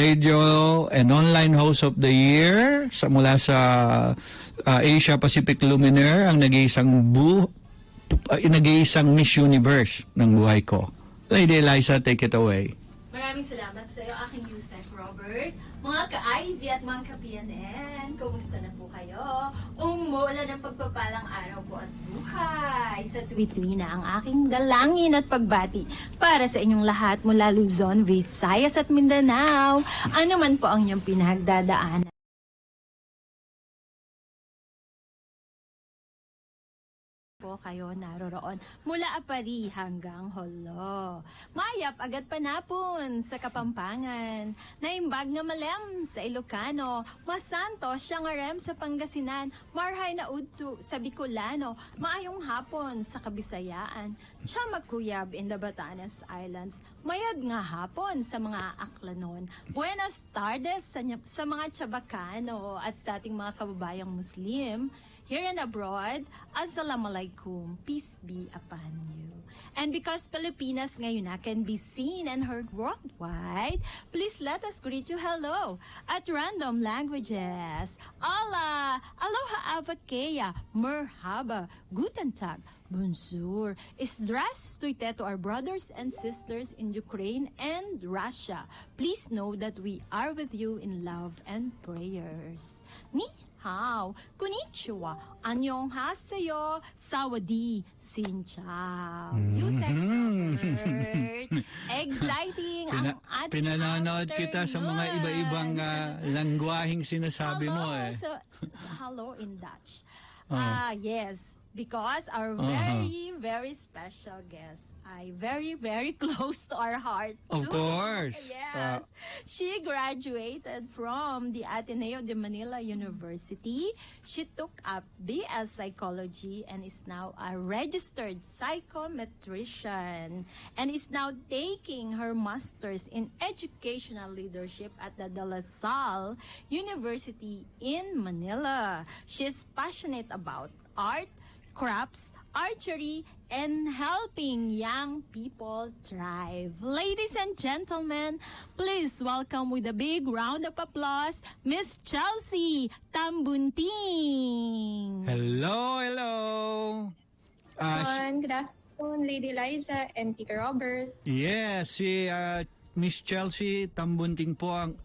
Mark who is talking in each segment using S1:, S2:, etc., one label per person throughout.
S1: Radio and Online Host of the Year mula sa Asia Pacific Luminaire, ang nag-iisang Miss Universe ng buhay ko. Lady Eliza, take it away.
S2: Maraming salamat sa iyo, aking Yusek Robert. Mga ka-IZ at mga ka-PNN, kumusta na po kayo? Umuulan ng pagpapalang araw po at buhay. Sa tuwi-tuwi na ang aking dalangin at pagbati para sa inyong lahat mula Luzon, Visayas at Mindanao. Ano man po ang inyong pinagdadaanan po kayo naroroon mula Apari hanggang Holo. Mayap agad panapon sa Kapampangan. Naimbag nga malem sa Ilocano. Masanto siya nga rem sa Pangasinan. Marhay na udto sa Bicolano. Maayong hapon sa Kabisayaan. Siya magkuyab in the Batanes Islands. Mayad nga hapon sa mga Aklanon. Buenas tardes sa mga Chabacano at sa ating mga kababayang Muslim. Here and abroad, Assalamualaikum, peace be upon you. And because Pilipinas Ngayon can be seen and heard worldwide, please let us greet you hello at random languages. Allah, aloha avakea, merhaba, guten tag, bonjour, Isdras tuite to our brothers and sisters in Ukraine and Russia. Please know that we are with you in love and prayers. Ni hao, konnichiwa, annyeonghaseyo, sawadi, xin chao. Yusek Robert. Exciting ang ating
S1: Pinanonood kita sa mga iba-ibang langwaheng sinasabi mo eh.
S2: So, hello in Dutch. Yes. Because our very special guest ay very close to our heart too.
S1: Of course.
S2: Yes. She graduated from the Ateneo de Manila University. She took up BS Psychology and is now a registered psychometrician and is now taking her master's in educational leadership at the De La Salle University in Manila. She is passionate about art, crafts, archery, and helping young people thrive. Ladies and gentlemen, please welcome with a big round of applause, Miss Chelsea Tambunting.
S1: Hello.
S3: Good afternoon, Lady Liza and Peter Robert.
S1: Yes, si Miss Chelsea Tambunting po ang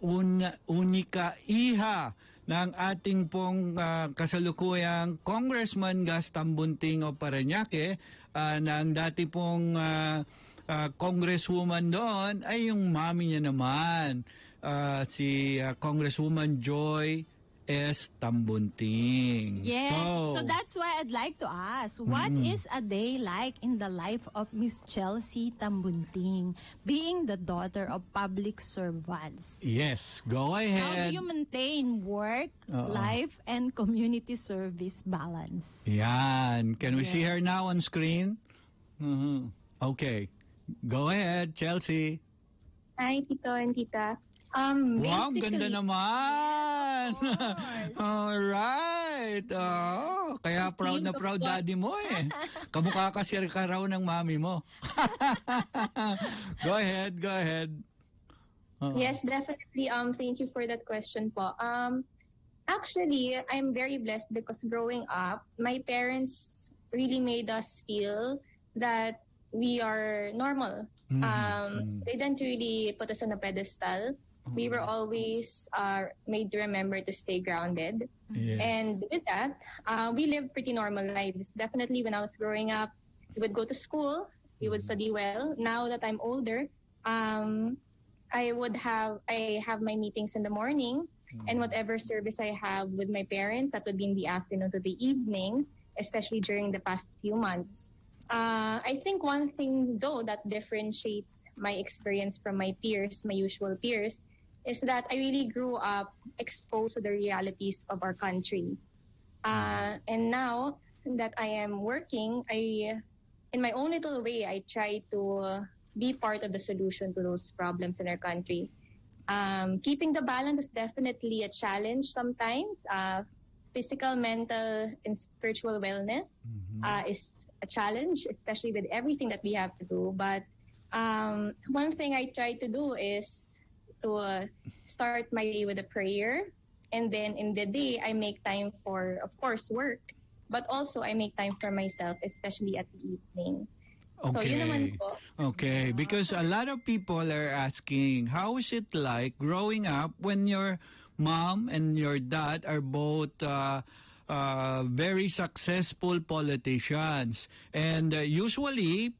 S1: unika iha ng ating pong kasalukuyang Congressman Gas Tambunting o Parañaque, ng dati pong Congresswoman doon ay yung mami niya naman, si Congresswoman Joy S. Tambunting.
S2: Yes, so that's why I'd like to ask, what is a day like in the life of Miss Chelsea Tambunting, being the daughter of public servants?
S1: Yes, go ahead.
S2: How do you maintain work, life, and community service balance?
S1: Yan. Can we see her now on screen? Okay. Go ahead, Chelsea.
S3: Hi, Tito and Tita.
S1: Wow, ang ganda naman!
S2: Yes,
S1: Alright! Oh, kaya proud na proud daddy mo eh. Kamukha ka si ka raw ng mami mo. Go ahead.
S3: Yes, definitely. Thank you for that question po. Actually, I'm very blessed because growing up, my parents really made us feel that we are normal. They didn't really put us on a pedestal. We were always made to remember to stay grounded.
S1: Yes.
S3: And with that, we lived pretty normal lives. Definitely when I was growing up, we would go to school, we would study well. Now that I'm older, I have my meetings in the morning, and whatever service I have with my parents, that would be in the afternoon to the evening, especially during the past few months. I think one thing though that differentiates my experience from my peers, my usual peers, is that I really grew up exposed to the realities of our country. And now that I am working, in my own little way, I try to be part of the solution to those problems in our country. Keeping the balance is definitely a challenge sometimes. Physical, mental, and spiritual wellness is a challenge, especially with everything that we have to do. But one thing I try to do is to start my day with a prayer. And then in the day, I make time for, of course, work. But also, I make time for myself, especially at the evening. So, yun naman po.
S1: Okay, because a lot of people are asking, how is it like growing up when your mom and your dad are both very successful politicians? And usually,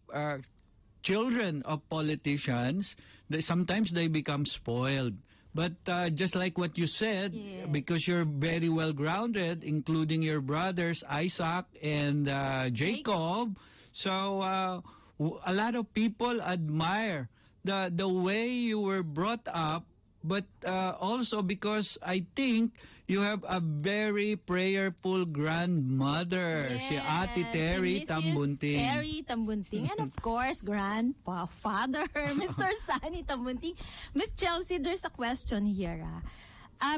S1: children of politicians, sometimes they become spoiled. But just like what you said,
S2: Yes.
S1: because you're very well grounded, including your brothers Isaac and Jacob, so a lot of people admire the way you were brought up, but also because I think you have a very prayerful grandmother, si Ate Terry
S2: Mrs.
S1: Tambunting.
S2: Terry Tambunting. And of course, grandpa, father, Mr. Sunny Tambunting. Miss Chelsea, there's a question here.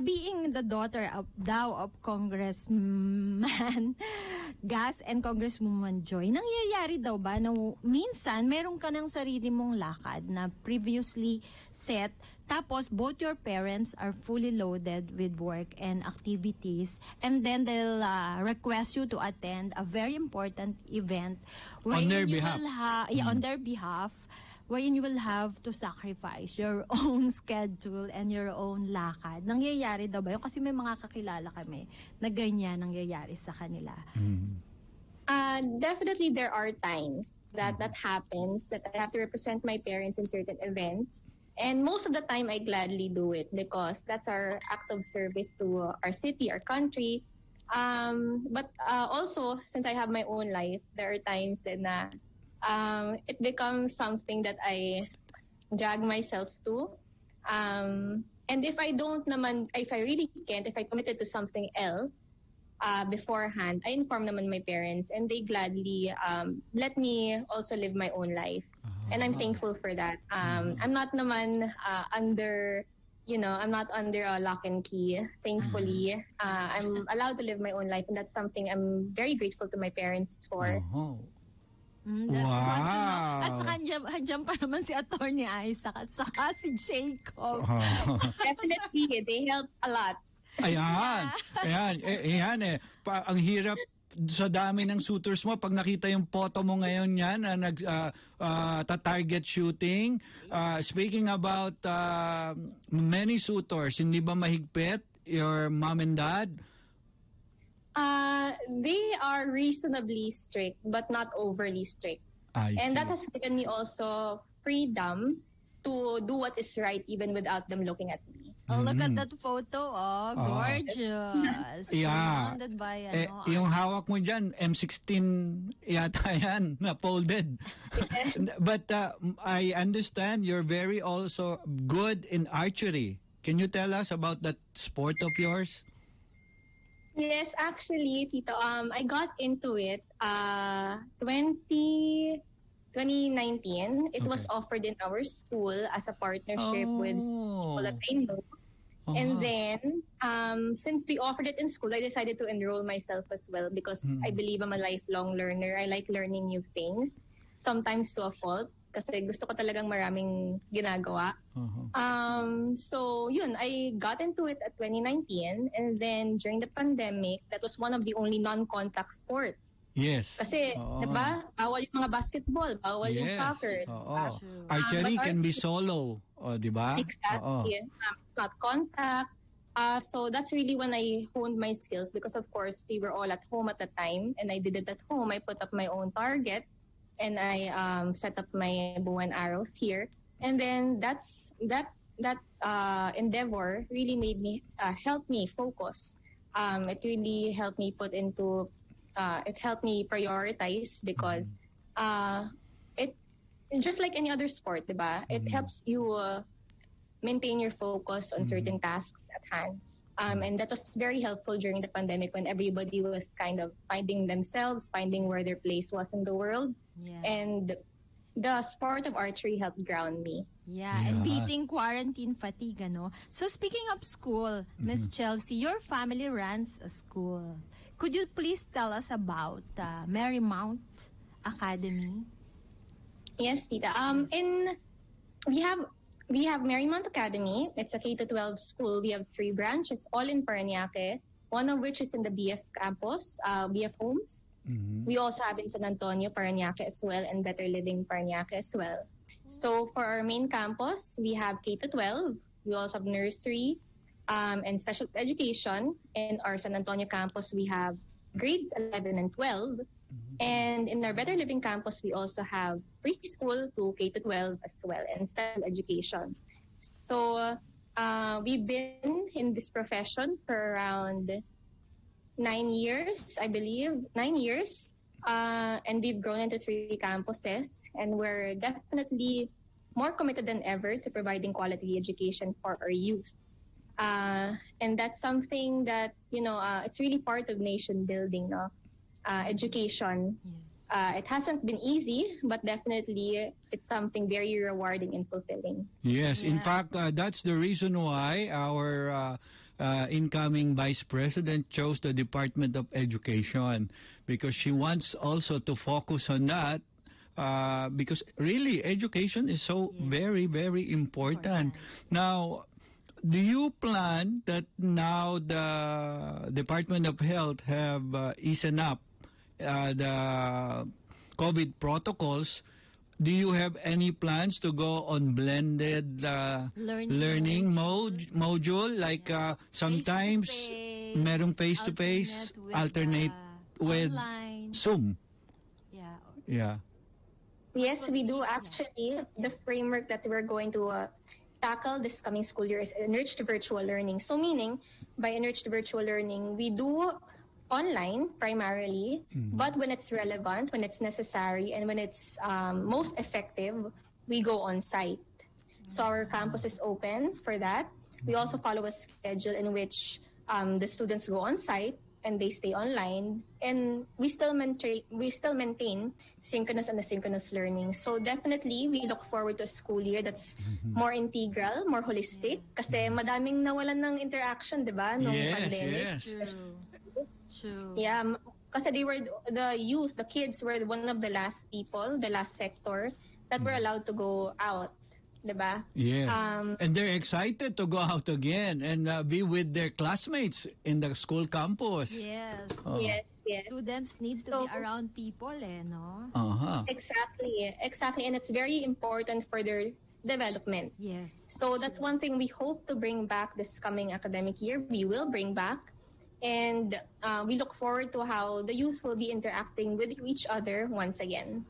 S2: Being the daughter of Congressman Gas and Congresswoman Joy, nangyayari daw ba na minsan meron ka ng sarili mong lakad na previously set, tapos both your parents are fully loaded with work and activities, and then they'll request you to attend a very important event
S1: On their
S2: you
S1: behalf.
S2: will on their behalf, wherein you will have to sacrifice your own schedule and your own lakad. Nangyayari daw ba yun? Kasi may mga kakilala kami na ganyan nangyayari sa kanila.
S3: Definitely, there are times that happens, that I have to represent my parents in certain events. And most of the time, I gladly do it because that's our act of service to our city, our country. But also, since I have my own life, there are times that it becomes something that I drag myself to. And if I really can't, if I committed to something else beforehand, I inform naman my parents, and they gladly let me also live my own life. And I'm thankful for that. I'm not naman under a lock and key. Thankfully, I'm allowed to live my own life, and that's something I'm very grateful to my parents for.
S2: That's good to know.
S1: Wow.
S2: At saka andyan pa naman si Attorney Isaac at saka si Jacob.
S3: Definitely, they help a lot.
S1: Ayan. Ayan eh. Ang hirap sa dami ng suitors mo pag nakita yung photo mo ngayon yan na target shooting. Speaking about many suitors, hindi ba mahigpit your mom and dad?
S3: They are reasonably strict, but not overly strict. And that has given me also freedom to do what is right even without them looking at me.
S2: Oh, look at that photo. Oh, gorgeous.
S1: Yeah.
S2: Surrounded by,
S1: Yung hawak mo dyan, M16 yata yan, na folded. But I understand you're very also good in archery. Can you tell us about that sport of yours?
S3: Yes, actually, Tito, I got into it 2019. It was offered in our school as a partnership with people that I know. And then, since we offered it in school, I decided to enroll myself as well because I believe I'm a lifelong learner. I like learning new things, sometimes to a fault, kasi gusto ko talagang maraming ginagawa. So, yun, I got into it at 2019, and then during the pandemic, that was one of the only non-contact sports.
S1: Yes.
S3: Kasi, diba, bawal yung mga basketball, bawal yung soccer.
S1: Archery can be solo, diba?
S3: Exactly. It's not contact. So that's really when I honed my skills because, of course, we were all at home at the time, and I did it at home. I put up my own target, and I set up my bow and arrows here. And then that endeavor really made me helped me focus. It really helped me it helped me prioritize because it just like any other sport, diba? It helps you maintain your focus on certain tasks at hand. And that was very helpful during the pandemic when everybody was kind of finding themselves, finding where their place was in the world.
S2: Yeah.
S3: And the sport of archery helped ground me.
S2: Yeah, and beating quarantine fatigue, ano? So speaking of school, Miss Chelsea, your family runs a school. Could you please tell us about Marymount Academy?
S3: Yes, Tita. We have We have Marymount Academy. It's a K-12 school. We have 3 branches, all in Parañaque, one of which is in the BF campus, BF Homes. We also have in San Antonio, Parañaque as well, and Better Living Parañaque as well. So for our main campus, we have K-12. We also have nursery and special education. In our San Antonio campus, we have grades 11 and 12. And in our Better Living campus, we also have preschool to K-12 as well, and special education. So we've been in this profession for around 9 years, I believe, 9 years. And we've grown into 3 campuses, and we're definitely more committed than ever to providing quality education for our youth. And that's something that, it's really part of nation building, no? Education.
S2: Yes.
S3: It hasn't been easy, but definitely it's something very rewarding and fulfilling.
S1: Yes, in
S2: Yeah.
S1: fact, that's the reason why our incoming Vice President chose the Department of Education, because she wants also to focus on that. Because really, education is so very, very important. Now, do you plan that now the Department of Health have eased up the COVID protocols? Do you have any plans to go on blended learning module? Like sometimes
S2: Face-to-face,
S1: merong face-to-face, alternate with
S2: online.
S1: Zoom.
S2: Yeah.
S1: Yeah.
S3: Yes, we do actually. The framework that we're going to tackle this coming school year is enriched virtual learning. So meaning, by enriched virtual learning, we do online primarily, but when it's relevant, when it's necessary, and when it's most effective, we go on site. So our campus is open for that. We also follow a schedule in which the students go on site and they stay online, and we still maintain synchronous and asynchronous learning. So definitely, we look forward to a school year that's more integral, more holistic, kasi madaming nawalan ng interaction, di ba, nung pandemic.
S1: Yes.
S2: True.
S3: Yeah, kasi the youth, the kids were one of the last people, the last sector that were allowed to go out, diba?
S1: Yes. And they're excited to go out again and be with their classmates in the school campus.
S2: Yes.
S3: Yes.
S2: Students need to be around people, no?
S3: Exactly, and it's very important for their development.
S2: Yes.
S3: So that's one thing we hope to bring back this coming academic year. We will bring back. And we look forward to how the youth will be interacting with each other once again.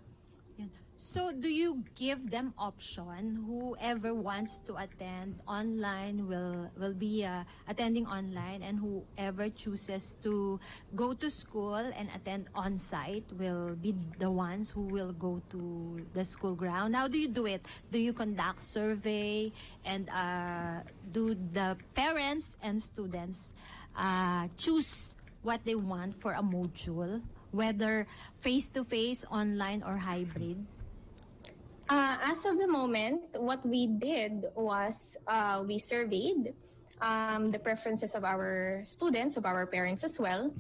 S2: Yun. So, do you give them option? Whoever wants to attend online will be attending online, and whoever chooses to go to school and attend on-site will be the ones who will go to the school ground. How do you do it? Do you conduct survey, and do the parents and students choose what they want for a module, whether face-to-face, online, or hybrid?
S3: As of the moment, what we did was we surveyed the preferences of our students, of our parents as well.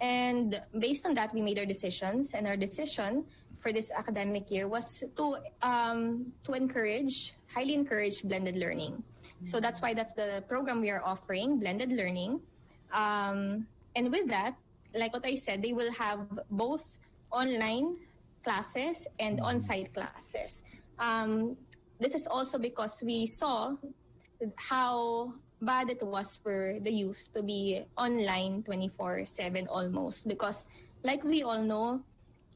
S3: And based on that, we made our decisions. And our decision for this academic year was to highly encourage blended learning. So that's why that's the program we are offering, blended learning. And with that, like what I said, they will have both online classes and on-site classes. This is also because we saw how bad it was for the youth to be online 24/7 almost. Because like we all know,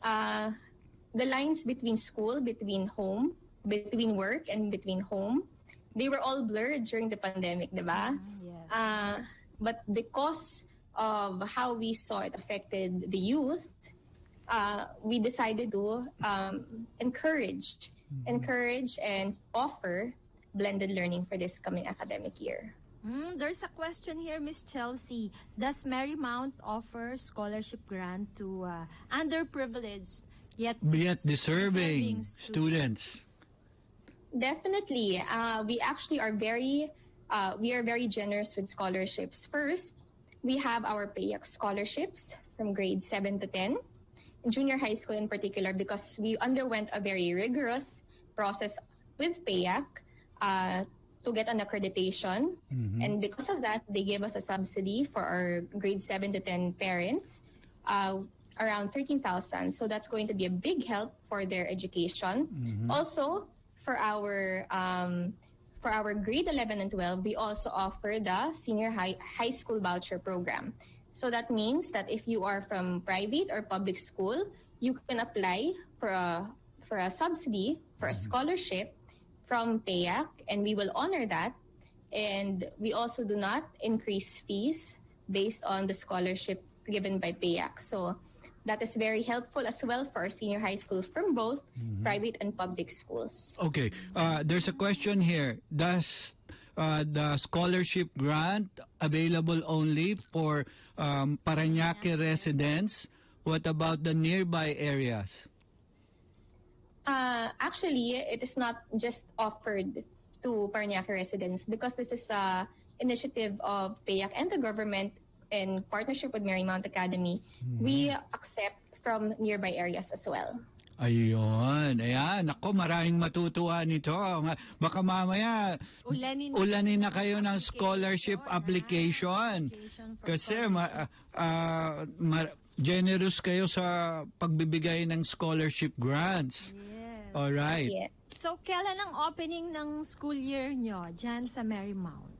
S3: the lines between school, between home, between work, and between home, they were all blurred during the pandemic, diba?
S2: Yes.
S3: But because of how we saw it affected the youth, we decided to encourage and offer blended learning for this coming academic year.
S2: There's a question here, Miss Chelsea. Does Marymount offer scholarship grant to underprivileged yet
S1: deserving students?
S3: Definitely. We actually are very generous with scholarships. First, we have our PAYAC scholarships from grade 7 to 10, in junior high school in particular, because we underwent a very rigorous process with PAYAC. to get an accreditation. And because of that, they gave us a subsidy for our grade 7 to 10 parents, around 13,000. So that's going to be a big help for their education. Also, for our grade 11 and 12, we also offer the senior high school voucher program. So that means that if you are from private or public school, you can apply for a subsidy, for a scholarship from PAYAC, and we will honor that. And we also do not increase fees based on the scholarship given by PAYAC. So that is very helpful as well for our senior high schools from both private and public schools.
S1: Okay. There's a question here. Does the scholarship grant available only for Parañaque residents? What about the nearby areas?
S3: Actually, it is not just offered to Parañaque residents because this is an initiative of PAYAC and the government in partnership with Marymount Academy. We accept from nearby areas as well.
S1: Ayun. Ayan. Ako, maraming matutuwa nito. Baka mamaya, ulanin na kayo ng scholarship application. Kasi generous kayo sa pagbibigay ng scholarship grants.
S2: Yes.
S1: Alright.
S3: Yes.
S2: So, kailan ang opening ng school year nyo dyan sa Marymount?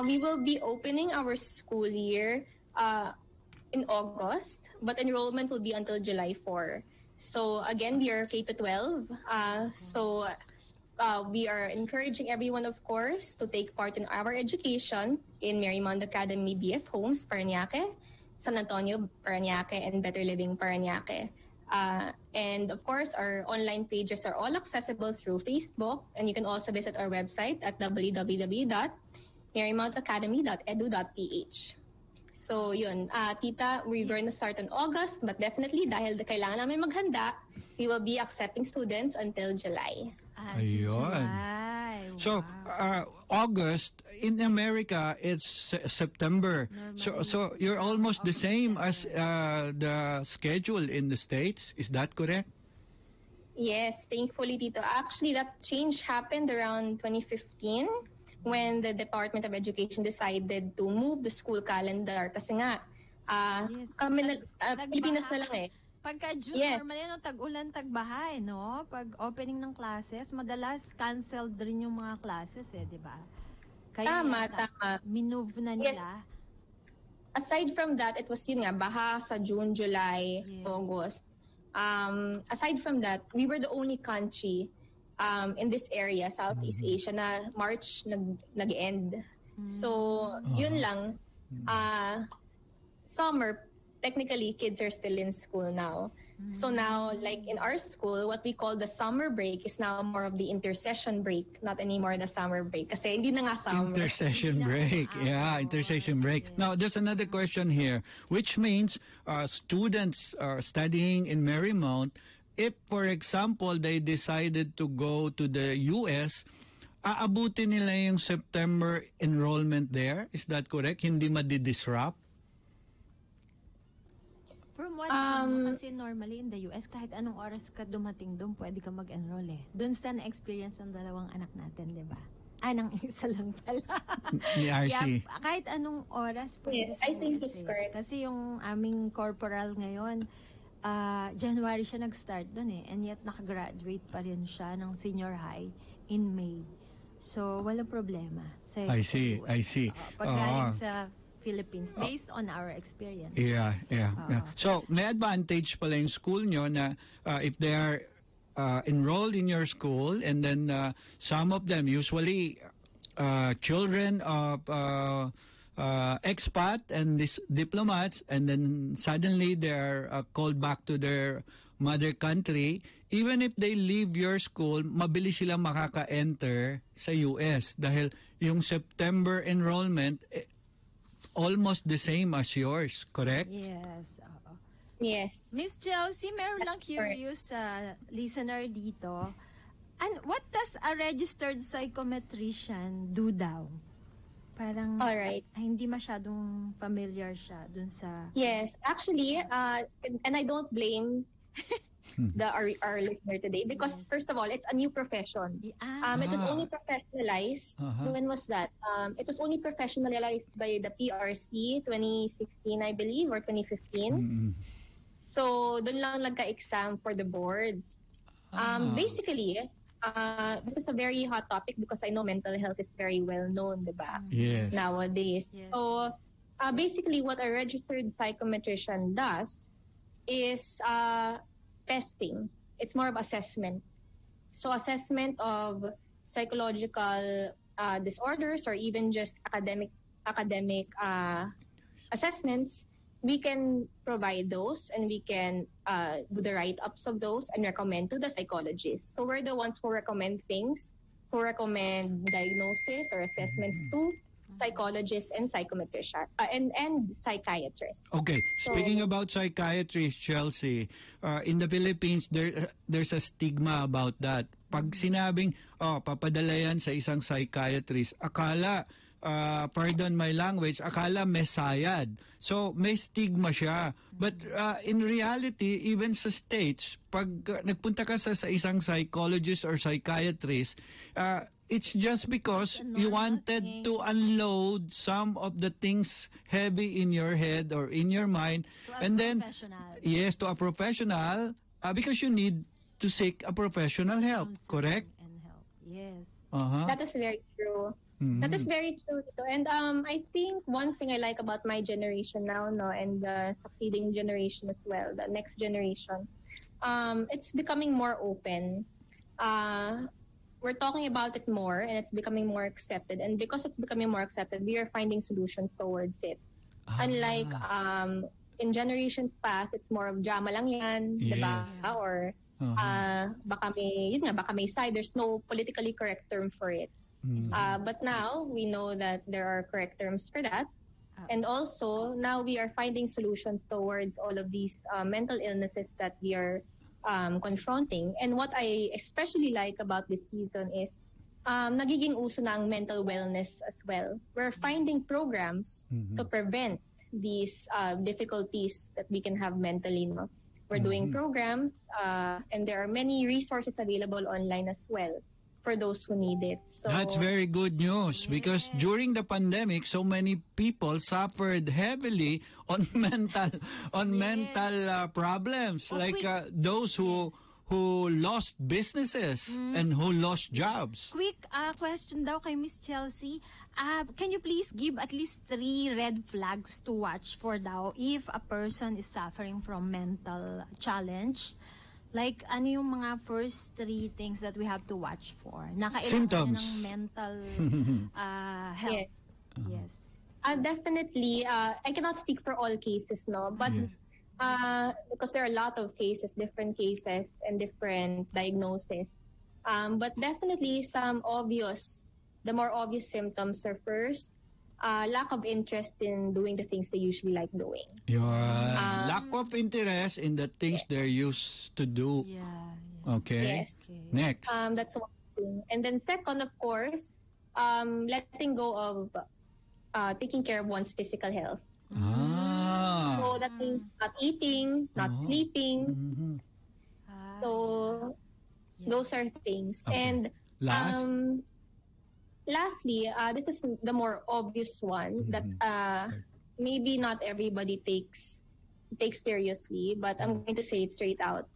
S3: We will be opening our school year in August, but enrollment will be until July 4. So again, we are K-12. We are encouraging everyone, of course, to take part in our education in Marymount Academy BF Homes, Parañaque, San Antonio, Parañaque, and Better Living, Parañaque. And of course, our online pages are all accessible through Facebook, and you can also visit our website at www.marymountacademy.edu.ph. So yun, tita, we're going to start in August, but definitely dahil kailangan namin maghanda, we will be accepting students until July.
S1: Ayun.
S2: July.
S1: So, August, in America, it's September. So you're almost the same as the schedule in the States. Is that correct?
S3: Yes, thankfully, Tito. Actually, that change happened around 2015 when the Department of Education decided to move the school calendar kasi nga, Pilipinas na lang eh.
S2: Pagka June,
S3: Yes.
S2: normally, tag-ulan, tag-bahay, no? Pag opening ng classes, madalas canceled rin yung mga classes, di ba? Kaya
S3: Tama.
S2: minove na
S3: Yes.
S2: nila.
S3: Aside from that, it was yun nga, baha sa June, July,
S2: Yes.
S3: August. Aside from that, we were the only country in this area, Southeast Asia, na March nag-end. So, yun lang. Summer, technically, kids are still in school now. So now, like in our school, what we call the summer break is now more of the intercession break, not anymore the summer break. Kasi hindi na nga summer.
S1: Intercession break. Yeah, intercession break. Now, there's another question here, which means students are studying in Marymount. If, for example, they decided to go to the US, aabutin nila yung September enrollment there? Is that correct? Hindi madi-disrupt?
S2: From what I know, kasi normally in the US, kahit anong oras ka dumating doon, pwede ka mag-enroll eh. Doon sa na-experience ng dalawang anak natin, di ba? Nang isa lang pala.
S1: Ni RC.
S2: Kaya, kahit anong oras pwede
S3: Yes,
S2: sa
S3: I think
S2: US
S3: it's
S2: eh.
S3: correct.
S2: Kasi yung aming corporal ngayon, January siya nag-start doon eh. And yet, nakagraduate pa rin siya ng senior high in May. So, walang problema.
S1: I see.
S2: Pag galing sa Philippines, based on our experience.
S1: Yeah. So, may advantage pala yung school nyo na if they are enrolled in your school and then some of them, usually children of expat and diplomats, and then suddenly they are called back to their mother country, even if they leave your school, mabilis silang makaka-enter sa US dahil yung September enrollment almost the same as yours, correct?
S2: Yes. Oo.
S3: Yes.
S2: Miss Chelsea, meron lang curious listener dito. And what does a registered psychometrician do daw? Parang
S3: Alright.
S2: hindi masyadong familiar siya dun sa...
S3: Yes, actually, and I don't blame our listener today, because first of all, it's a new profession. It was only professionalized. When was that? It was only professionalized by the PRC 2016, I believe, or 2015. So doon lang nagka-exam for the boards. Basically, this is a very hot topic because I know mental health is very well known, diba?
S1: Yes.
S3: Nowadays.
S2: Yes.
S3: So basically, what a registered psychometrician does is testing. It's more of assessment. So assessment of psychological disorders, or even just academic assessments. We can provide those, and we can do the write-ups of those and recommend to the psychologists. So we're the ones who recommend things, who recommend diagnosis or assessments to psychologists and psychometricians and psychiatrists.
S1: Okay,
S3: So-
S1: speaking about psychiatrists, Chelsea, in the Philippines, there's a stigma about that. Pag sinabing, papadala yan sa isang psychiatrist, akala, pardon my language, akala mesayad. So, may stigma siya. But in reality, even sa States, pag nagpunta ka sa isang psychologist or psychiatrist, it's just because you wanted to unload some of the things heavy in your head or in your mind. And then, yes, to a professional, because you need to seek a professional help, correct?
S2: And help. Yes.
S3: That is very true. That is very true. And I think one thing I like about my generation now, and the succeeding generation as well, the next generation, it's becoming more open. We're talking about it more, and it's becoming more accepted. And because it's becoming more accepted, we are finding solutions towards it. Unlike in generations past, it's more of drama lang yan, diba? Or baka may side. There's no politically correct term for it. But now we know that there are correct terms for that. And also now we are finding solutions towards all of these mental illnesses that we are confronting. And what I especially like about this season is nagiging uso na ang mental wellness as well. We're finding programs to prevent these difficulties that we can have mentally. We're doing programs, and there are many resources available online as well for those who need it. So
S1: that's very good news, because during the pandemic, so many people suffered heavily on mental problems, like those who lost businesses and who lost jobs.
S2: Quick question daw kay Miss Chelsea. Can you please give at least 3 red flags to watch for daw if a person is suffering from mental challenge? Like, ano yung mga first 3 things that we have to watch for?
S1: Symptoms.
S2: Ng mental health. Yes.
S3: Definitely, I cannot speak for all cases, but because there are a lot of cases, different cases, and different diagnoses. But definitely the more obvious symptoms are first, lack of interest in doing the things they usually like doing.
S1: Lack of interest in the things they're used to do. Okay.
S3: Yes.
S1: Next.
S3: That's one thing. And then second, of course, letting go of taking care of one's physical health. So that means not eating, not sleeping. So those are things.
S1: Okay.
S3: And lastly, this is the more obvious one that maybe not everybody takes seriously, but I'm going to say it straight out.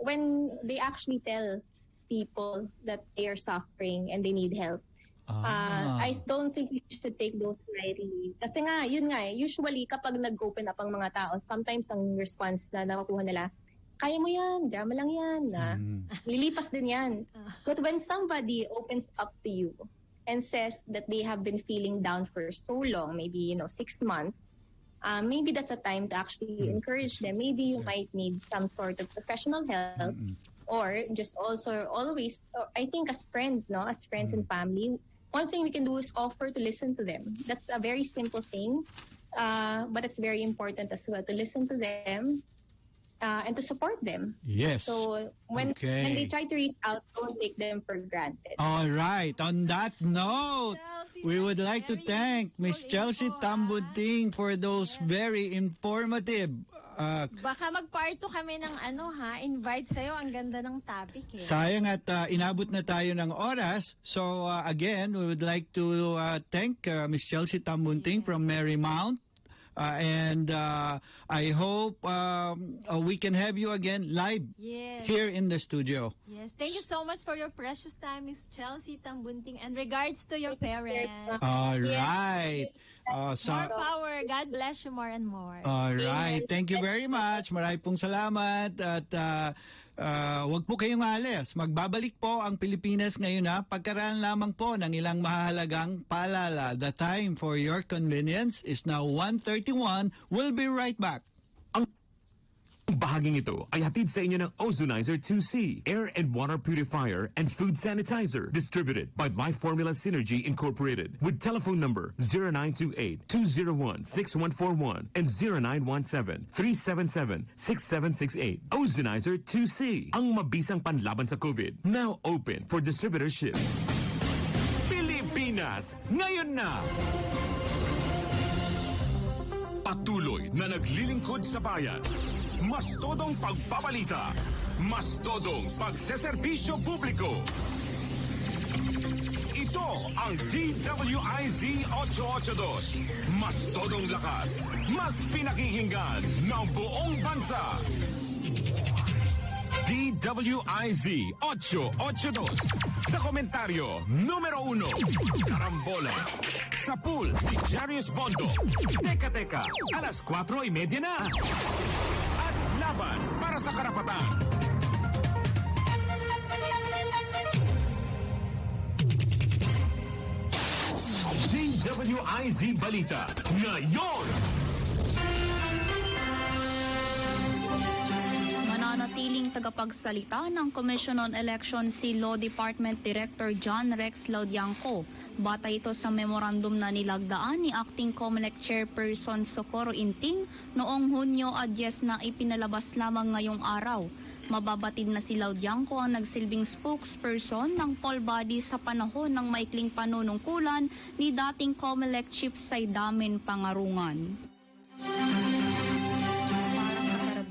S3: When they actually tell people that they are suffering and they need help, I don't think we should take those lightly. Kasi usually kapag nag-open up ang mga tao, sometimes ang response na nakukuha nila, kaya mo yan, drama lang yan, lilipas din yan. But when somebody opens up to you and says that they have been feeling down for so long, maybe 6 months, maybe that's a time to actually encourage them. Maybe you might need some sort of professional help, or just also always, I think as friends, and family, one thing we can do is offer to listen to them. That's a very simple thing, but it's very important as well to listen to them and to support them.
S1: Yes.
S3: So when they try to reach out, don't take them for granted.
S1: All right. On that note, we would like to thank Miss Chelsea Tambunting for those very informative
S2: Baka mag-part 2 kami ng invite sa'yo. Ang ganda ng topic eh.
S1: Sayang at inabot na tayo ng oras. So again, we would like to thank Miss Chelsea Tambunting from Marymount. And I hope we can have you again live here in the studio.
S2: Yes, thank you so much for your precious time, Miss Chelsea Tambunting, and regards to your parents.
S1: All right.
S2: More power. God bless you more and more.
S1: All right. Thank you very much. Maraming pong salamat at wag po kayong alis. Magbabalik po ang Pilipinas ngayon pagkaraan lamang po ng ilang mahalagang paalala. The time for your convenience is now 1:31. We'll be right back.
S4: Ang bahaging ito ay hatid sa inyo ng Ozonizer 2C, Air and Water Purifier and Food Sanitizer, distributed by Life Formula Synergy Incorporated, with telephone number 0928-201-6141 and 0917-377-6768. Ozonizer 2C, ang mabisang panlaban sa COVID, now open for distributorship. Pilipinas Ngayon na! Patuloy na naglilingkod sa bayan. Mas todong pagbabalita. Mas todong pagseserbisyo publiko. Ito ang DWIZ 882. Mas todong lakas. Mas pinakikinggan ng buong bansa. DWIZ 882. Sa komentaryo, numero 1, Karambola. Sa pool, si Jarius Bondo. Teka, alas 4:30 na. At laban para sa karapatan. DWIZ Balita. Ngayon!
S5: Mananatiling tagapagsalita ng Commission on Elections si Law Department Director John Rex Laudianco. Batay ito sa memorandum na nilagdaan ni Acting COMELEC Chairperson Socorro Inting noong Hunyo 10 na ipinalabas lamang ngayong araw. Mababatid na si Laudianco ang nagsilbing spokesperson ng poll body sa panahon ng maikling panunungkulan ni dating COMELEC Chief Saidamen Pangarungan.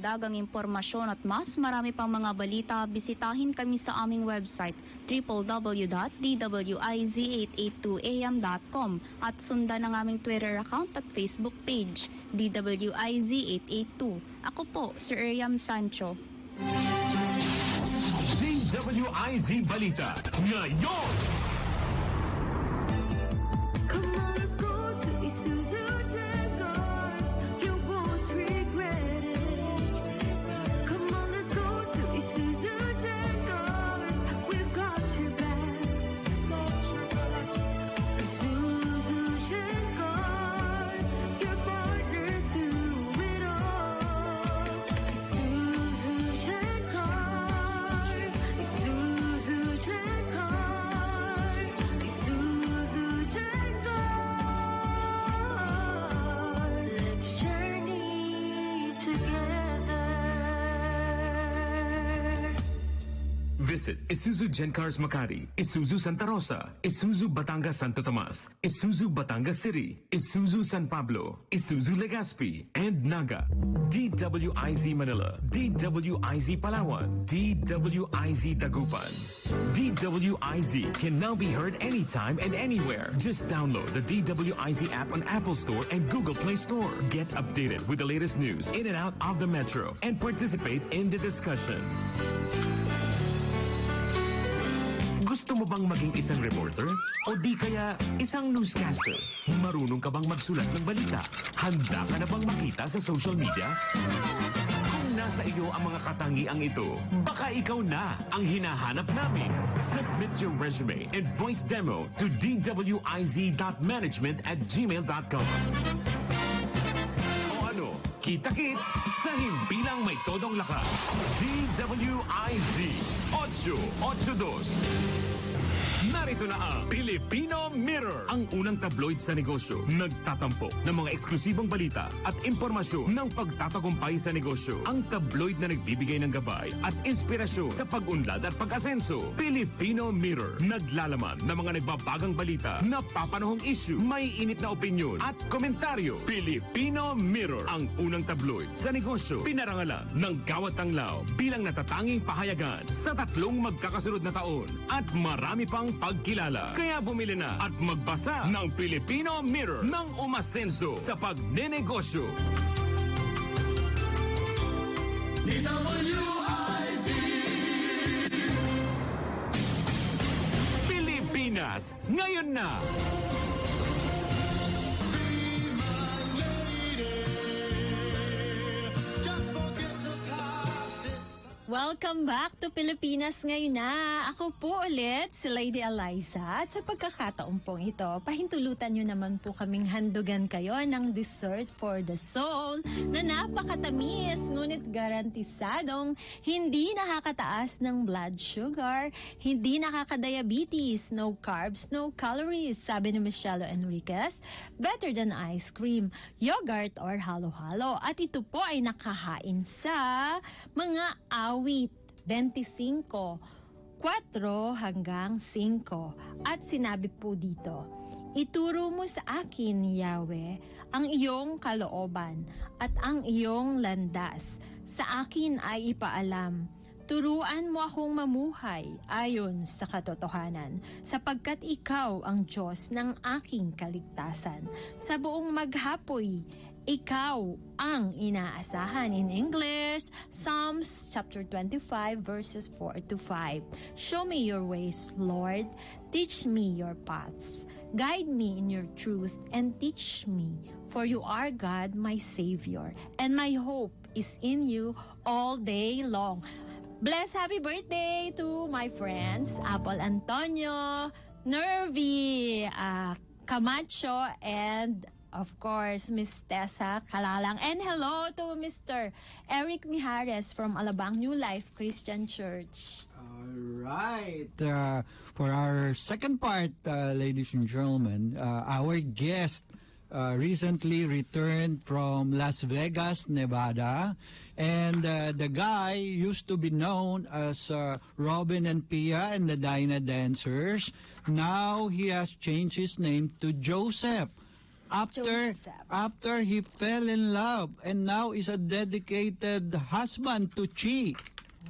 S5: Dagang impormasyon at mas marami pang mga balita, bisitahin kami sa aming website www.dwiz882am.com at sundan ang aming Twitter account at Facebook page DWIZ882. Ako po, Sir Ariam Sancho.
S4: DWIZ Balita ngayon! Visit Isuzu Gencars Makati, Isuzu Santa Rosa, Isuzu Batangas Santo Tomas, Isuzu Batangas City, Isuzu San Pablo, Isuzu Legazpi, and Naga. DWIZ Manila, DWIZ Palawan, DWIZ Dagupan. DWIZ can now be heard anytime and anywhere. Just download the DWIZ app on Apple Store and Google Play Store. Get updated with the latest news in and out of the metro and participate in the discussion. Gusto mo bang maging isang reporter? O di kaya isang newscaster? Marunong ka bang magsulat ng balita? Handa ka na bang makita sa social media? Kung nasa iyo ang mga katangiang ito, baka ikaw na ang hinahanap namin. Submit your resume and voice demo to dwiz.management@gmail.com. Kita-kits sa himpilang may todong lakas. DWIZ 882. Narito na ang Filipino Mirror, ang unang tabloid sa negosyo. Nagtatampok ng mga eksklusibong balita at impormasyon ng pagtatagumpay sa negosyo. Ang tabloid na nagbibigay ng gabay at inspirasyon sa pag-unlad at pag-asenso. Filipino Mirror, naglalaman ng mga nagbabagang balita, napapanahong issue, may init na opinyon at komentaryo. Filipino Mirror, ang unang tabloid sa negosyo. Pinarangalan ng Gawat Tanglaw bilang natatanging pahayagan sa 3 magkakasunod na taon at marami pang pagkilala. Kaya bumili na at magbasa ng Filipino Mirror ng umasenso sa pagnenegosyo. DWIZ Pilipinas Ngayon na!
S2: Welcome back to Pilipinas Ngayon na. Ako po ulit, si Lady Eliza. At sa pagkakataon pong ito, pahintulutan nyo naman po kaming handugan kayo ng dessert for the soul na napakatamis, ngunit garantisadong hindi nakakataas ng blood sugar, hindi nakakadiabetes, no carbs, no calories, sabi ni Michelle Enriquez, better than ice cream, yogurt, or halo-halo. At ito po ay nakahain sa mga awit 25, 4 hanggang 5. At sinabi po dito, ituro mo sa akin, Yahweh, ang iyong kalooban at ang iyong landas. Sa akin ay ipaalam. Turuan mo akong mamuhay ayon sa katotohanan, sapagkat ikaw ang Diyos ng aking kaligtasan. Sa buong maghapoy, ikaw ang inaasahan. In English, Psalms chapter 25 verses 4 to 5. Show me your ways, Lord. Teach me your paths. Guide me in your truth and teach me. For you are God, my Savior, and my hope is in you all day long. Bless happy birthday to my friends, Apple Antonio, Nervy, Camacho, and of course, Miss Tessa Kalalang. And hello to Mr. Eric Mijares from Alabang New Life Christian Church.
S1: All right. For our second part, ladies and gentlemen, our guest recently returned from Las Vegas, Nevada. And the guy used to be known as Robin and Pia and the Dinah Dancers. Now he has changed his name to Joseph. After he fell in love and now is a dedicated husband to Chi.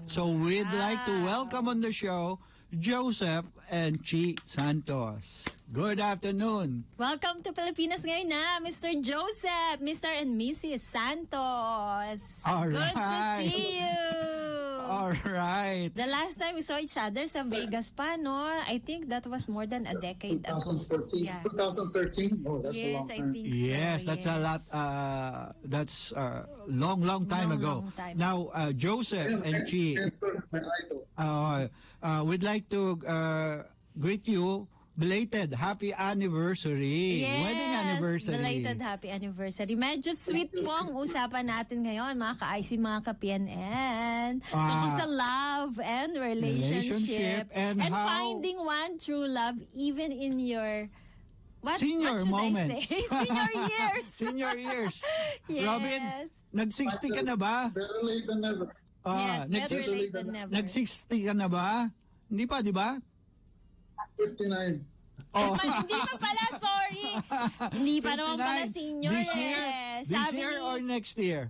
S1: So we'd like to welcome on the show Joseph and Chi Santos. Good afternoon.
S2: Welcome to Pilipinas Ngayon na, Mr. Joseph, Mr. and Mrs. Santos.
S1: All
S2: Good
S1: right.
S2: to see you.
S1: All right.
S2: The last time we saw each other sa Vegas pa, no? I think that was more than a decade ago.
S6: 2014.
S2: Yeah.
S6: 2013? Oh, that's a
S2: Yes,
S6: long
S2: I
S6: time.
S2: think so.
S1: Yes, that's a lot. That's long time ago.
S2: Long time.
S1: Now, Joseph and Chi,
S6: My idol.
S1: we'd like to greet you. Belated happy anniversary.
S2: Yes,
S1: Wedding anniversary.
S2: belated happy anniversary. Medyo sweet po ang usapan natin ngayon, mga ka-IC, mga ka-PNN. Tungkol sa love and relationship
S1: and how-
S2: finding one true love even in your
S1: Senior
S2: what should
S1: moments.
S2: I say? Senior years.
S1: Senior years.
S2: Yes.
S1: Robin, nag-60 ka na ba?
S6: Better late than never.
S2: Yes, better late than never.
S1: Nag-60 ka na ba? Hindi pa, di ba?
S6: 59.
S1: Oh.
S2: Hindi pa pala, sorry. Hindi pa naman pala
S1: 59.
S2: senior
S1: This year?
S2: eh.
S1: This year or next year?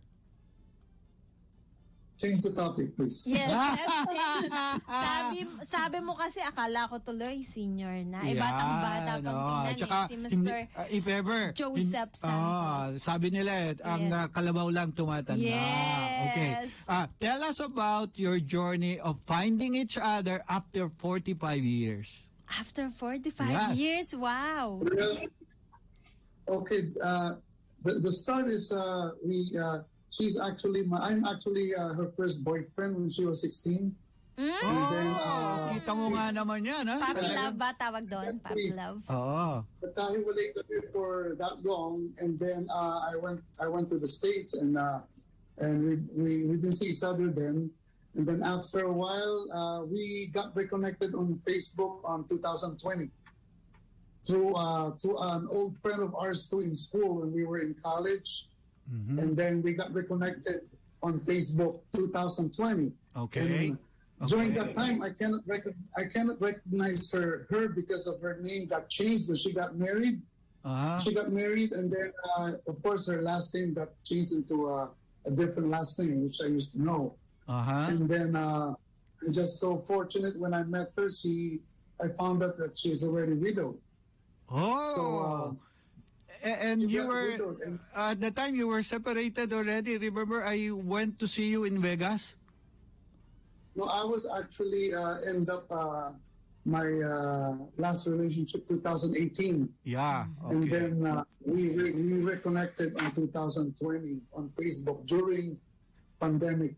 S6: Change the topic, please.
S2: Yes, let's change. Sabi mo kasi akala ko tuloy senior na. Eh, batang-bata pang tingnan
S1: Tsaka,
S2: si Mr.
S1: if ever,
S2: Joseph Santos.
S1: sabi nila, ang kalabaw lang tumatanda.
S2: Yes.
S1: Okay. Tell us about your journey of finding each other after 45 years.
S2: After 45
S1: Yes.
S2: years, wow.
S6: Okay, the start is she's actually I'm actually her first boyfriend when she was 16. And then,
S1: Kita mo nga naman yan, ha?
S2: Puppy love ba tawag doon? Puppy love.
S1: Oo.
S6: nagkahiwalay kami for that long, and then I went to the States, and we didn't see each other then. And then after a while, we got reconnected on Facebook on 2020 through an old friend of ours too in school when we were in college. And then we got reconnected on Facebook 2020.
S1: Okay.
S6: And during that time, I cannot recognize her because of her name got changed when she got married. She got married, and then of course her last name got changed into a different last name, which I used to know. And then I'm just so fortunate when I met her. I found out that she's already widowed. So,
S1: and you were at the time you were separated already. Remember, I went to see you in Vegas.
S6: No, I was actually end up my last relationship 2018.
S1: Yeah. Okay.
S6: And then we reconnected in 2020 on Facebook during pandemic.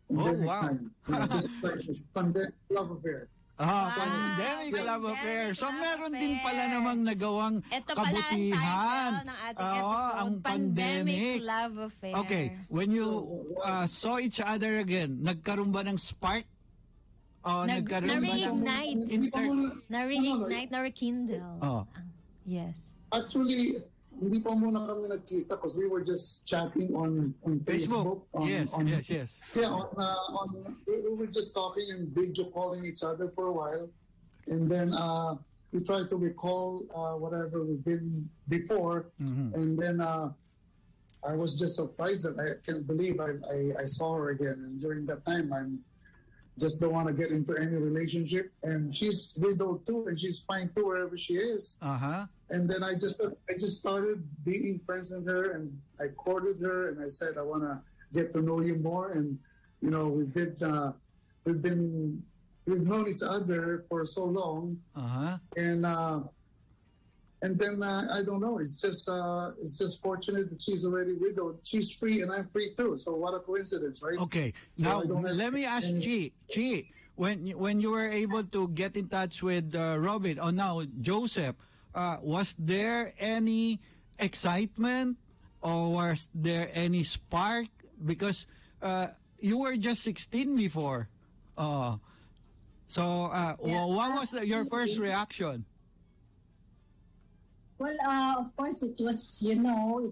S1: Wow.
S6: Time. This is like pandemic love affair.
S1: Pandemic love affair. So meron din pala namang nagawang
S2: Ito pala
S1: kabutihan.
S2: ang title ng ating episode,
S1: ang pandemic
S2: Love Affair.
S1: Okay, when you saw each other again, nagkaroon ba ng spark? Nagkaroon ba ng
S2: Na-reignite, na-rekindle. Yes.
S6: Actually, hindi pa muna kami nagkita because we were just chatting on Facebook.
S1: Yes.
S6: Yeah, we were just talking and video calling each other for a while. And then we tried to recall whatever we've been before. And then I was just surprised that I can't believe I saw her again. And during that time, I'm just don't want to get into any relationship. And she's widowed too, and she's fine too wherever she is. And then I just started being friends with her, and I courted her, and I said I want to get to know you more. And you know, we've known each other for so long. And then I don't know. It's just fortunate that she's already widowed. She's free and I'm free too. So what a coincidence, right?
S1: Okay.
S6: So
S1: now let me ask Chi, when you were able to get in touch with Robin, or now Joseph, was there any excitement or was there any spark? Because you were just 16 before. What was your first reaction?
S7: Well, of course, it was, it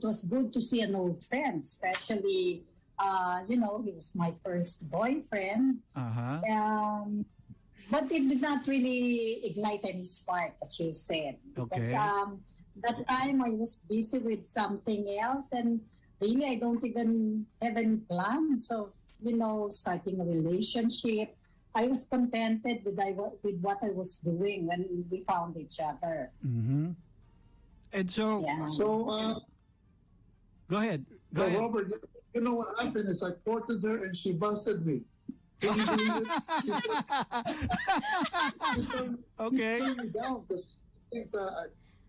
S7: was good to see an old friend, especially, he was my first boyfriend. But it did not really ignite any spark, as you said. Because that time I was busy with something else, and really I don't even have any plans of, starting a relationship. I was contented with what I was doing when we found each other.
S1: And so, go ahead. Go ahead.
S6: Robert, you know what happened is I courted her and she busted me. Can you believe it?
S1: Okay.
S6: She turned me down because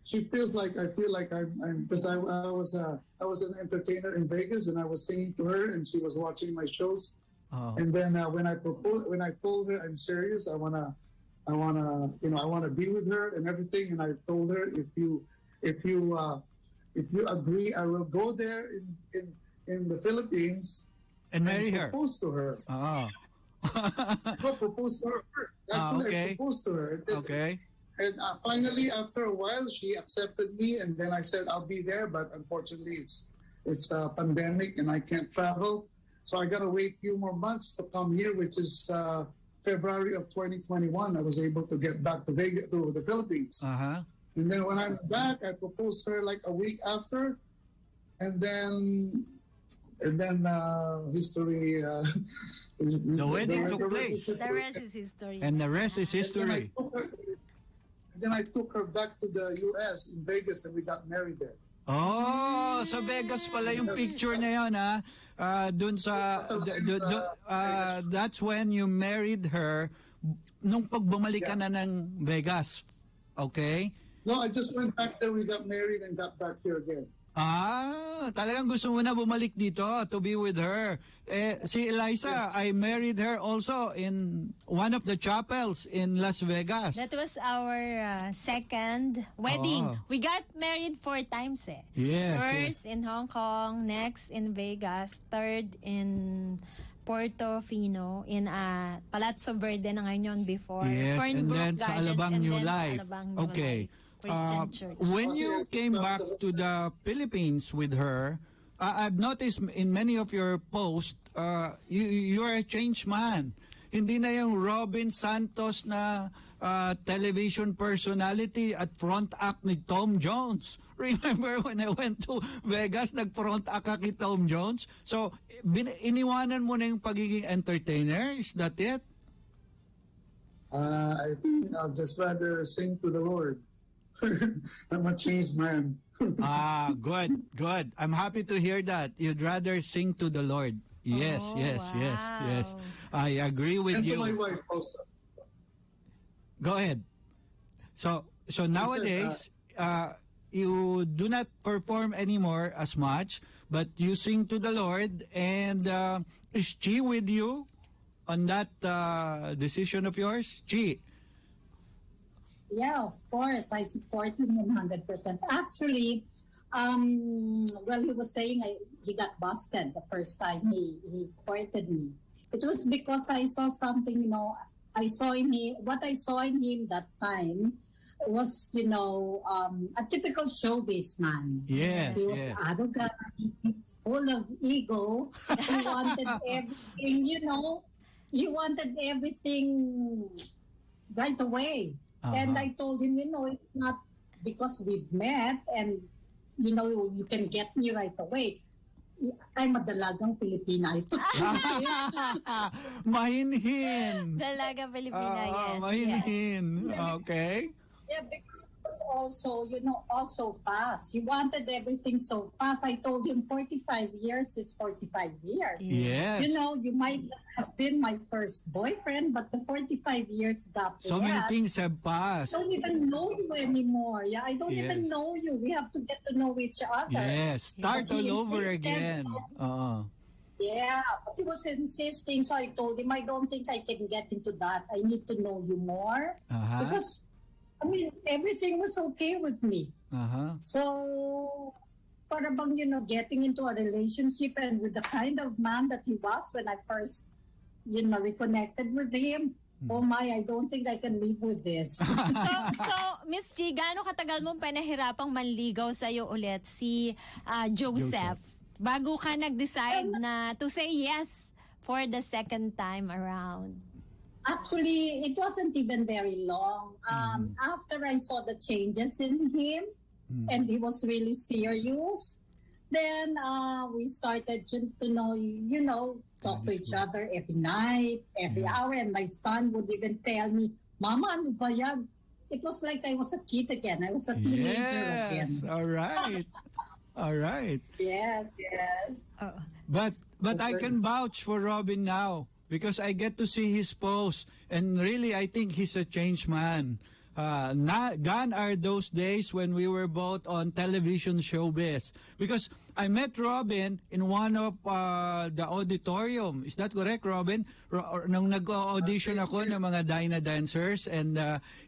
S6: she feels like I feel like I'm because I was an entertainer in Vegas and I was singing to her and she was watching my shows. And then when I told her I'm serious, I wanna be with her and everything, and I told her if you agree, I will go there in the Philippines
S1: and marry her.
S6: Propose to her. No, propose to her first. Actually, I proposed to her. And finally, after a while, she accepted me, and then I said I'll be there, but unfortunately, it's a pandemic and I can't travel, so I gotta wait a few more months to come here, which is February of 2021. I was able to get back to Vegas, to the Philippines. And then when I'm back, I proposed to her like a week after, and then history.
S1: The wedding took place.
S2: The rest is history.
S1: And the rest is history.
S6: Then I took her back to the U.S. in Vegas, and we got married there.
S1: Sa Vegas pala yung picture na yun, ha? That's when you married her nung pagbumalik ka na ng Vegas. Okay?
S6: No, I just went back there, we got married and got back here again.
S1: Talagang gusto mo na bumalik dito to be with her. Si Eliza, I married her also in one of the chapels in Las Vegas.
S2: That was our second wedding. We got married 4 times
S1: Yes.
S2: First in Hong Kong, next in Vegas, third in Portofino in Palazzo Verde na ngayon before.
S1: Yes, and
S2: Fernbrook
S1: then sa
S2: Gardens,
S1: Alabang
S2: and
S1: New
S2: then sa
S1: Life.
S2: Alabang New
S1: Okay.
S2: Life Christian Church.
S1: When you came back to the Philippines with her, I've noticed in many of your posts, you're a changed man. Hindi na yung Robin Santos na television personality at front act ni Tom Jones. Remember when I went to Vegas, nag-front act ka kay Tom Jones? So, iniwanan mo na yung pagiging entertainer? Is that it?
S6: I think I'll just rather sing to the Lord. I'm a changed man.
S1: Good. I'm happy to hear that. You'd rather sing to the Lord. Yes, yes. I agree with
S6: and
S1: you.
S6: to my wife also.
S1: Go ahead. So nowadays, you do not perform anymore as much, but you sing to the Lord. And is Chi with you on that decision of yours? Chi?
S7: Yeah, of course. I support him 100%. Actually, well, he was saying he got busted the first time he courted me. It was because I saw something, I saw in him, what I saw in him that time was, a typical showbiz man.
S1: Yes,
S7: He was
S1: yes.
S7: arrogant, full of ego. He wanted everything, he wanted everything right away. And I told him, it's not because we've met and, you can get me right away. I'm a dalagang Filipina. Ito.
S1: Mahinhin.
S2: Dalaga Pilipina, yes.
S1: Mahinhin.
S2: Yes.
S1: Okay.
S7: Yeah, because it was also, also fast. He wanted everything so fast. I told him 45 years is 45 years.
S1: Yes.
S7: You might have been my first boyfriend, but the 45 years gap
S1: So many things have passed.
S7: I don't even know you anymore. Yeah, I don't even know you. We have to get to know each other.
S1: Yes. Start
S7: But he
S1: all over
S7: insisted,
S1: again.
S7: Yeah, but he was insisting, so I told him, I don't think I can get into that. I need to know you more. Because, everything was okay with me. So, para bang, getting into a relationship and with the kind of man that he was when I first, reconnected with him, oh my, I don't think I can live with this.
S2: So Miss G, gaano katagal mong panahirapang manligaw sa'yo ulit si Joseph bago ka nag-decide na to say yes for the second time around?
S7: Actually, it wasn't even very long. After I saw the changes in him, and he was really serious, then we started to know, talk to each other every night, every hour, and my son would even tell me, Mama, ano ba yan? It was like I was a kid again. I was a teenager again.
S1: All right.
S7: Yes.
S1: But I can vouch for Robin now because I get to see his posts, and really I think he's a changed man. Gone are those days when we were both on television showbiz. Because I met Robin in one of the auditorium. Is that correct, Robin? Nung nag-audition ako ng mga Dyna dancers, and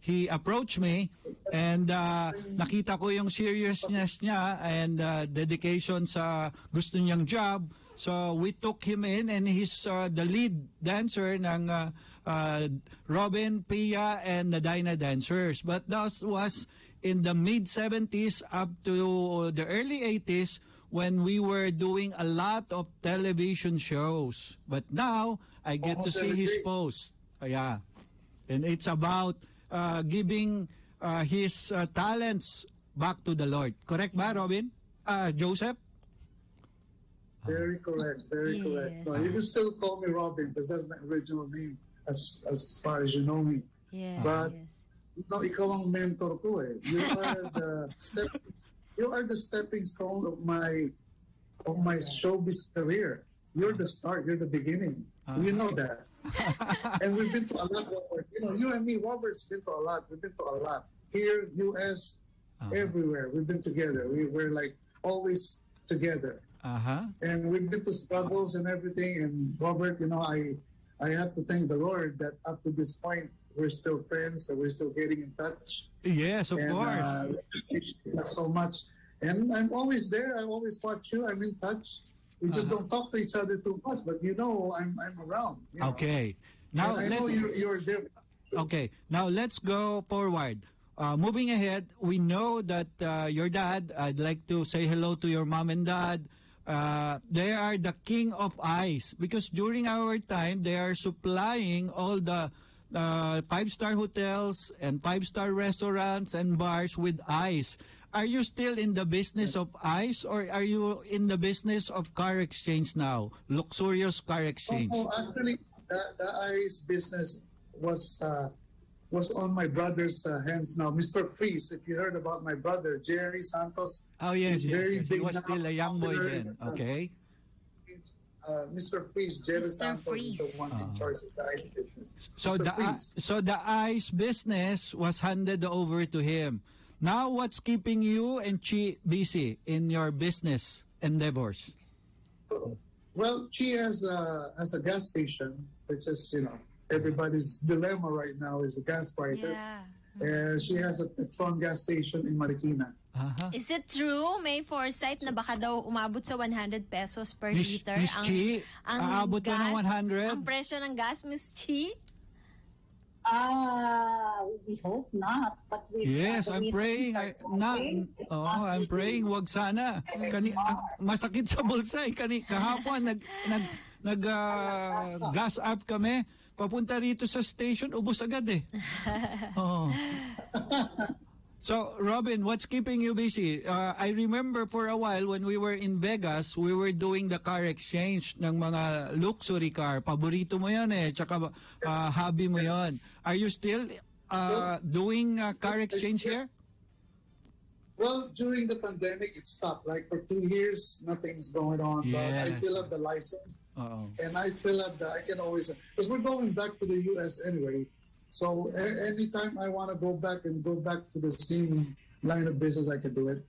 S1: he approached me, and nakita ko yung seriousness niya and dedication sa gusto niyang job. So we took him in, and he's the lead dancer ng Robin, Pia, and the Dyna dancers. But that was in the mid-70s up to the early 80s when we were doing a lot of television shows. But now, I get to see his post. Yeah. And it's about giving his talents back to the Lord. Correct ba, Robin? Joseph?
S6: Very correct. No, you can still call me Robin because that's my original name as far as you know me. But ikaw ang mentor ko eh. You are the stepping stone of my showbiz career. You're the start. You're the beginning. You know that. And we've been to a lot. You and me, Robert's been to a lot. We've been to a lot. Here, U.S., everywhere. We've been together. We're like always together. And we've been to struggles and everything. And Robert, I have to thank the Lord that up to this point, we're still friends, that we're still getting in touch.
S1: Yes, of course.
S6: So much. And I'm always there. I always watch you. I'm in touch. We just don't talk to each other too much, but I'm around.
S1: Okay. Now
S6: and I know you're there.
S1: Okay. Now let's go forward. Moving ahead, we know that your dad, I'd like to say hello to your mom and dad. They are the king of ice because during our time, they are supplying all the five-star hotels and five-star restaurants and bars with ice. Are you still in the business of ice or are you in the business of car exchange now? Luxurious car exchange.
S6: Actually, the ice business was on my brother's hands now. Mr. Freeze, if you heard about my brother, Jerry Santos.
S1: Oh, yes,
S6: he's very big
S1: He was
S6: now,
S1: still a young boy then. Okay.
S6: Mr. Freeze, Jerry
S2: Mr.
S6: Santos
S2: Freeze.
S6: is the one in charge of the ice business.
S1: So the ice business was handed over to him. Now, what's keeping you and Chi busy in your business endeavors?
S6: Well, Chi has a gas station, which is everybody's dilemma right now is the gas prices.
S2: Yeah.
S6: She has a Petron gas station in Marikina.
S2: Is it true, may foresight na baka daw umabot sa 100 pesos per
S1: Miss
S2: liter
S1: Chi, aabot ba ng 100?
S2: Ang presyo ng gas, Miss Chi?
S7: We hope not. But
S1: Yes, I'm praying. I'm praying wag sana. Masakit sa bulsa. Kahapon nag gas up kami. Papunta rito sa station, ubos agad eh. Oh. So, Robin, what's keeping you busy? I remember for a while when we were in Vegas, we were doing the car exchange ng mga luxury car. Paborito mo yan eh. Tsaka hobby mo yan. Are you still doing car exchange here?
S6: Well, during the pandemic, it stopped. Like for 2 years, nothing's going on. But I still have the license. And I still have I can always, because we're going back to the U.S. anyway. So anytime I want to go back to the same line of business, I can do it.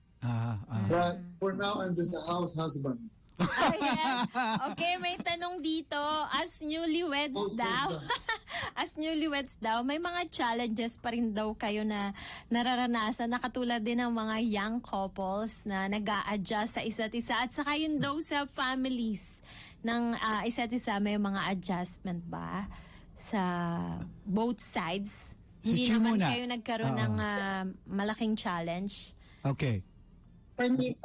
S6: But for now, I'm just a house husband.
S2: Ayan. Okay, may tanong dito. As newlyweds daw, may mga challenges pa rin daw kayo na nararanasan na katulad din ng mga young couples na nag-a-adjust sa isa't isa at saka yun daw sa families ng isa't isa may mga adjustment ba sa both sides? Hindi naman kayo nagkaroon ng malaking challenge?
S1: Okay.
S7: For me,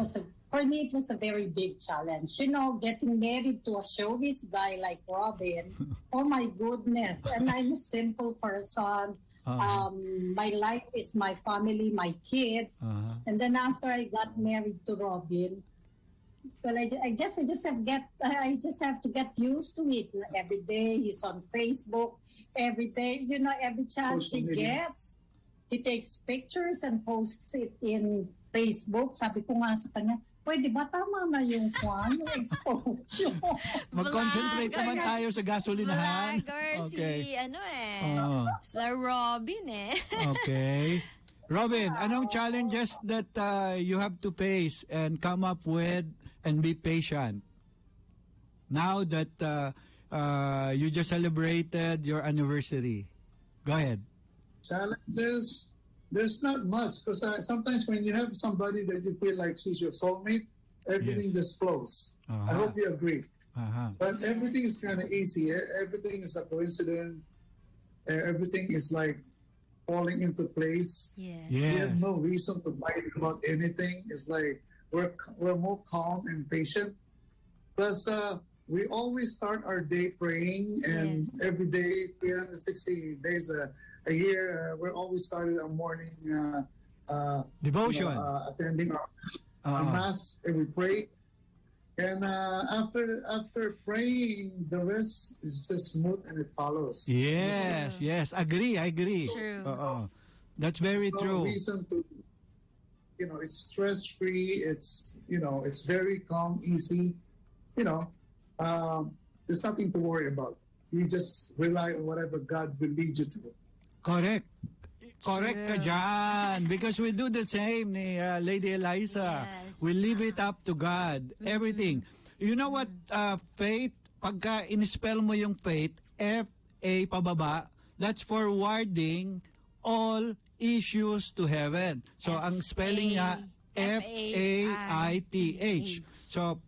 S7: it was a very big challenge. Getting married to a showbiz guy like Robin, oh my goodness. And I'm a simple person. My life is my family, my kids. And then after I got married to Robin, well, I guess I just have to get used to it. Every day he's on Facebook. Every day, every chance he gets, he takes pictures and posts it in Facebook. Sabi ko nga sa kanya, pwede ba tama na yung exposure?
S1: Mag-concentrate naman tayo sa gasolinahan.
S2: Vlogger,
S1: okay.
S2: Si Robin eh.
S1: Okay. Robin, anong challenges that you have to face and come up with and be patient now that you just celebrated your anniversary? Go ahead.
S6: Challenges, there's not much because sometimes when you have somebody that you feel like she's your soulmate, everything just flows. I hope you agree. But everything is kind of easy. Everything is a coincidence. Everything is like falling into place. We have no reason to fight about anything. It's like we're more calm and patient. Plus, we always start our day praying, and every day, 360 days a year, we're always starting our morning
S1: devotion,
S6: attending our mass, and we pray. And after praying, the rest is just smooth and it follows.
S1: Yes, I agree.
S2: True.
S1: That's very true.
S6: No reason to, it's stress-free. It's very calm, easy. There's nothing to worry about. You just rely on whatever God will lead you to.
S1: Correct ka dyan. Because we do the same ni Lady Eliza.
S2: Yes.
S1: We leave it up to God. Everything. You know what, faith, pagka in-spell mo yung faith, F-A pababa, that's forwarding all issues to heaven. So, ang spelling niya, F-A-I-T-H. So,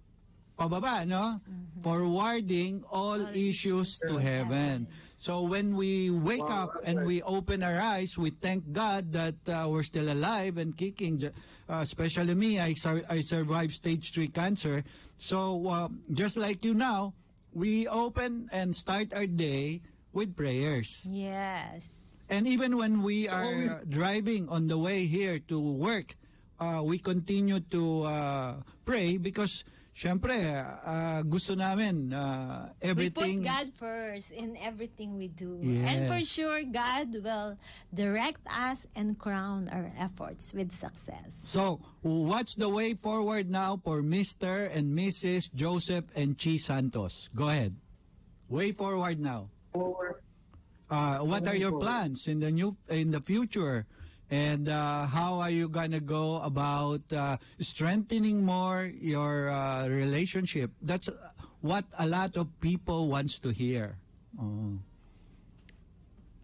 S1: pababa, no? Forwarding all issues to heaven. So when we wake up and we open our eyes, we thank God that we're still alive and kicking. Especially me, I survived stage 3 cancer. So just like you now, we open and start our day with prayers.
S2: Yes.
S1: And even when we are driving on the way here to work, we continue to pray because syempre, gusto namin everything.
S2: We put God first in everything we do.
S1: Yes.
S2: And for sure, God will direct us and crown our efforts with success.
S1: So, what's the way forward now for Mr. and Mrs. Joseph and Chi Santos? Go ahead. Way forward now. What are your plans in the future? And how are you gonna go about strengthening more your relationship? That's what a lot of people wants to hear.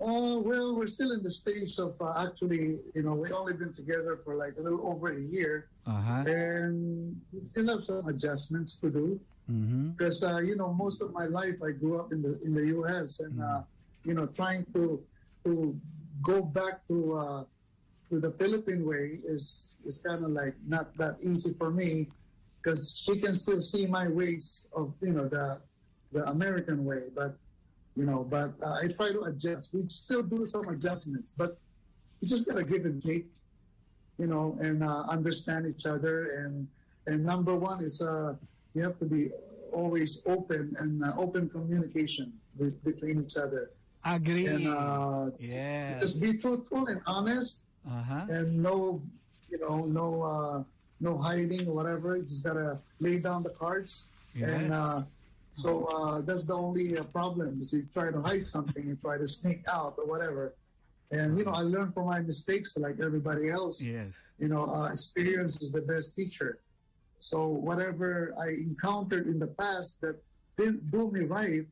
S6: Oh, well, we're still in the stage of actually, we only been together for like a little over a year. And we still have some adjustments to do. Because, most of my life I grew up in the U.S. and, trying to go back to the Philippine way is kind of like not that easy for me because she can still see my ways of, the American way. But I try to adjust. We still do some adjustments, but you just got to give and take, and understand each other. And number one is you have to be always open and open communication between each other.
S1: Agree.
S6: And just be truthful and honest. And no hiding or whatever. You just gotta lay down the cards. And so that's the only problem is you try to hide something, you try to sneak out or whatever. And I learned from my mistakes like everybody else. Experience is the best teacher. So whatever I encountered in the past that didn't do me right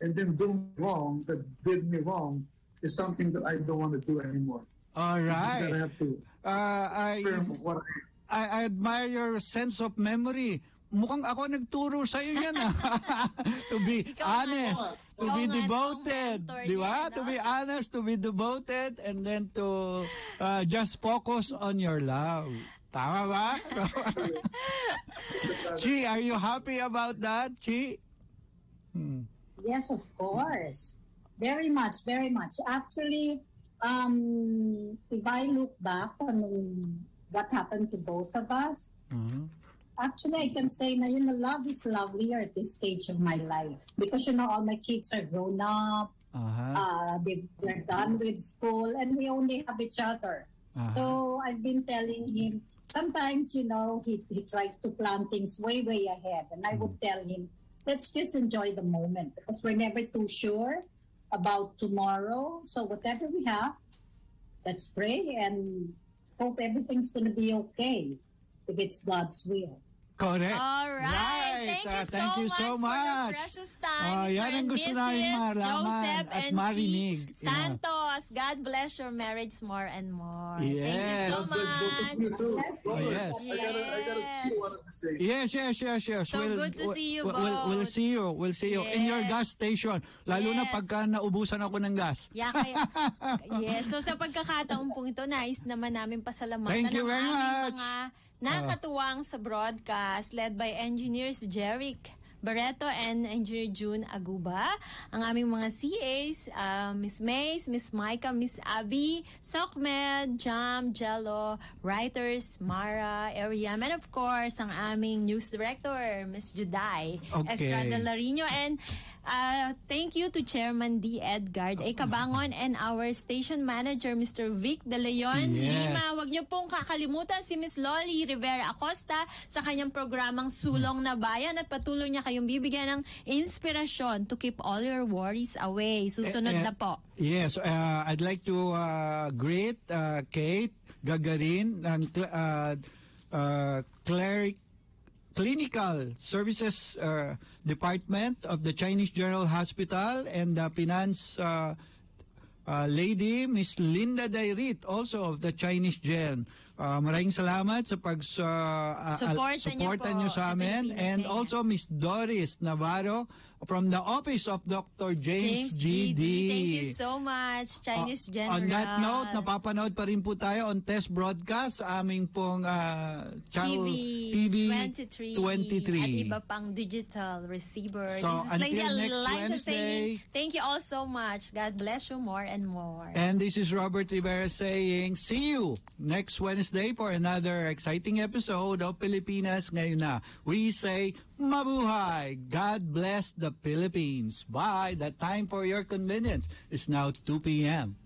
S6: and didn't do me wrong, that did me wrong, is something that I don't want to do anymore.
S1: All right.
S6: I have to
S1: I admire your sense of memory. Mukhang ako nagturo sa iyo yan. To be honest, to be devoted. Di ba? To be honest, to be devoted, and then to just focus on your love. Tama ba? Chi, are you happy about that, Chi?
S7: Yes, of course. Very much, very much. Actually, if I look back on what happened to both of us, actually I can say na love is lovelier at this stage of my life because all my kids are grown up, they're done with school, and we only have each other. So I've been telling him sometimes he tries to plan things way ahead, and I would tell him, let's just enjoy the moment because we're never too sure about tomorrow. So whatever we have, let's pray and hope everything's going to be okay if it's God's will.
S1: Correct.
S2: All right.
S1: Thank you so much
S2: for the precious time, Mr.
S1: yan ang gusto
S2: and
S1: namin
S2: Mrs.
S1: malaman
S2: Joseph
S1: at
S2: and
S1: marinig.
S2: Chi Santos. God bless your marriage more and more.
S1: Yes.
S2: Thank you so much.
S1: Yes.
S6: I gotta see one of the days.
S1: Yes.
S2: So good to see you both.
S1: We'll see you in your gas station. Lalo na pagka naubusan ako ng gas.
S2: Yes. So sa pagkakataon pong ito, nais naman namin pasalamatan
S1: Thank you
S2: ang
S1: very
S2: aming
S1: much.
S2: mga nakatuwang sa broadcast led by engineers Jeric Barreto and Engineer June Aguba. Ang aming mga CAs, Miss Mays, Miss Micah, Miss Abby, Sokmed, Jam, Jello, writers, Mara, Ariam, and of course, ang aming news director, Miss Juday Estrada Larino. And thank you to Chairman D. Edgard A. Cabangon and our station manager, Mr. Vic De Leon Lima. Huwag niyo pong kakalimutan si Miss Loli Rivera Acosta sa kanyang programang Sulong na Bayan at patuloy niya kayong bibigyan ng inspirasyon to keep all your worries away. Susunod na po.
S1: Yes, I'd like to greet Kate Gagarin ng Clinical Services Department of the Chinese General Hospital and the Finance lady, Miss Linda Dairit, also of the Chinese Gen. Maraming salamat sa supportan nyo sa amin. And also Miss Doris Navarro from the office of Dr. James G.D.
S2: Thank you so much, Chinese General.
S1: On that note, napapanood pa rin po tayo on test broadcast sa aming pong channel TV 23.
S2: At iba pang digital receiver.
S1: So,
S2: this is Lady
S1: until next
S2: Eliza
S1: Wednesday.
S2: saying, thank you all so much. God bless you more and more.
S1: And this is Robert Rivera saying, see you next Wednesday for another exciting episode of Pilipinas Ngayon na. We say, mabuhay! God bless the Philippines. Bye! The time for your convenience is now 2 p.m.